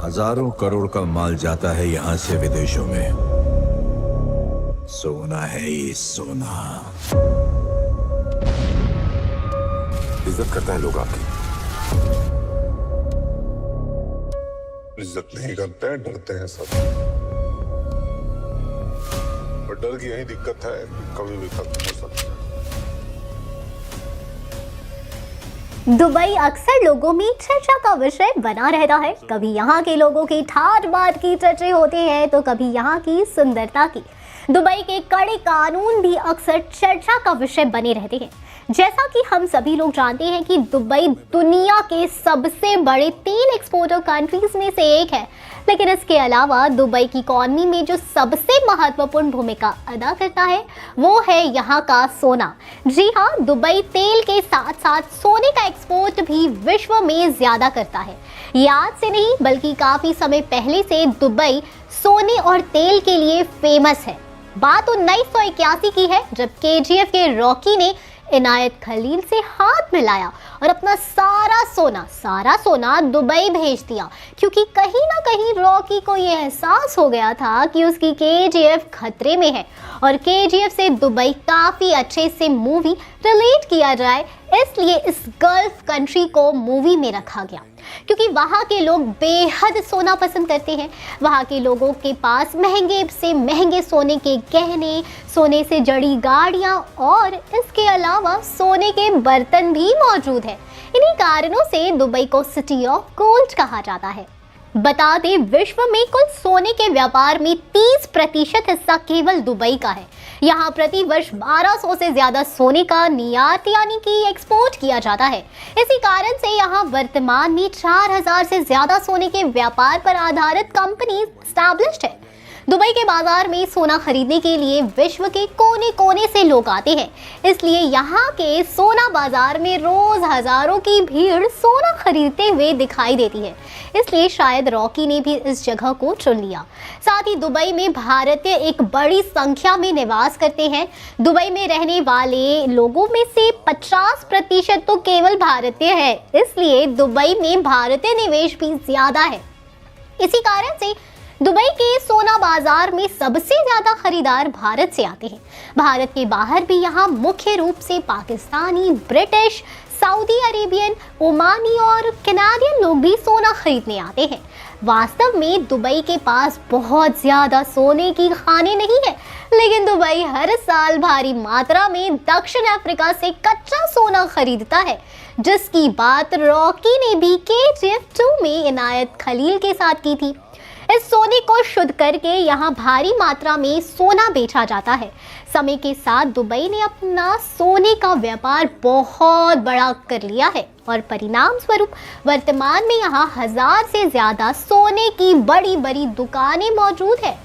हजारों करोड़ का माल जाता है यहाँ से विदेशों में। सोना है ये सोना। इज्जत करता है लोग आपकी, इज्जत नहीं करते हैं, डरते हैं सब। पर डर की यही दिक्कत है, कभी भी खत्म हो सकता है। दुबई अक्सर लोगों में चर्चा का विषय बना रहता है। कभी यहाँ के लोगों की ठाट बाट की चर्चे होते हैं तो कभी यहाँ की सुंदरता की। दुबई के कड़े कानून भी अक्सर चर्चा का विषय बने रहते हैं। जैसा कि हम सभी लोग जानते हैं कि दुबई दुनिया के सबसे बड़े तेल एक्सपोर्टर कंट्रीज में से एक है, लेकिन इसके अलावा दुबई की इकॉनमी में जो सबसे महत्वपूर्ण भूमिका अदा करता है वो है यहाँ का सोना। जी हाँ, दुबई तेल के साथ साथ सोने का एक्सपोर्ट भी विश्व में ज्यादा करता है। ये आज से नहीं बल्कि काफी समय पहले से दुबई सोने और तेल के लिए फेमस है। बात 1981 की है, जब केजीएफ के रॉकी ने इनायत खलील से हाथ मिलाया और अपना सारा सोना दुबई भेज दिया, क्योंकि कहीं ना कहीं रॉकी को ये एहसास हो गया था कि उसकी केजीएफ खतरे में है और केजीएफ से दुबई काफ़ी अच्छे से मूवी रिलेट किया जाए, इसलिए इस गल्फ कंट्री को मूवी में रखा गया। क्योंकि वहाँ के लोग बेहद सोना पसंद करते हैं। वहाँ के लोगों के पास महंगे से महंगे सोने के गहने, सोने से जड़ी गाड़ियाँ और इसके अलावा सोने के बर्तन भी मौजूद है। इन्हीं कारणों से दुबई को सिटी ऑफ गोल्ड कहा जाता है। बता दें, विश्व में कुल सोने के व्यापार में 30% हिस्सा केवल दुबई का है। यहाँ प्रति वर्ष 1200 से ज्यादा सोने का निर्यात यानी कि एक्सपोर्ट किया जाता है। इसी कारण से यहाँ वर्तमान में 4000 से ज्यादा सोने के व्यापार पर आधारित कंपनी स्टैब्लिश्ड है। दुबई के बाजार में सोना खरीदने के लिए विश्व के कोने कोने से लोग आते हैं, इसलिए यहाँ के सोना बाजार में रोज हजारों की भीड़ सोना खरीदते हुए दिखाई देती है। इसलिए शायद रॉकी ने भी इस जगह को चुन लिया। साथ ही दुबई में भारतीय एक बड़ी संख्या में निवास करते हैं। दुबई में रहने वाले लोगों में से 50% तो केवल भारतीय है, इसलिए दुबई में भारतीय निवेश भी ज्यादा है। इसी कारण से दुबई के सोना बाजार में सबसे ज्यादा खरीदार भारत से आते हैं। भारत के बाहर भी यहाँ मुख्य रूप से Pakistani, British, Saudi Arabian, Omani और कनाडियन लोग भी सोना खरीदने आते हैं। वास्तव में दुबई के पास बहुत ज्यादा सोने की खानें नहीं है, लेकिन दुबई हर साल भारी मात्रा में दक्षिण अफ्रीका से कच्चा सोना खरीदता है, जिसकी बात रॉकी ने भी केजीएफ 2 में इनायत खलील के साथ की थी। इस सोने को शुद्ध करके यहाँ भारी मात्रा में सोना बेचा जाता है। समय के साथ दुबई ने अपना सोने का व्यापार बहुत बड़ा कर लिया है और परिणाम स्वरूप वर्तमान में यहाँ 1000 से ज्यादा सोने की बड़ी बड़ी दुकानें मौजूद है।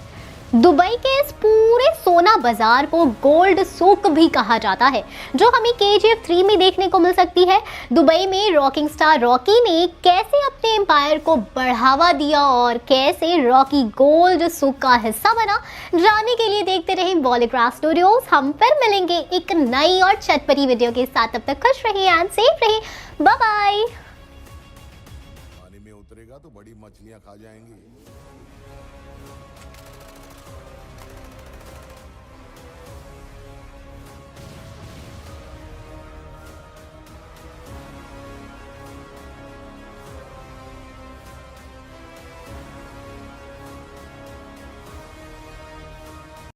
दुबई के इस पूरे सोना बाजार को गोल्ड सूक भी कहा जाता है, जो हमें केजीएफ 3 में देखने को मिल सकती है। दुबई में रॉकिंग स्टार रॉकी ने कैसे अपने एम्पायर को बढ़ावा दिया और कैसे रॉकी गोल्ड सूक का हिस्सा बना, जानने के लिए देखते रहें बॉलीग्राफ स्टूडियोज। हम फिर मिलेंगे एक नई और चटपटी वीडियो के साथ। तब तक खुश रहिए एंड सेफ रहिए। Bye bye. पानी में उतरेगा तो बड़ी मछलियां खा जाएंगी।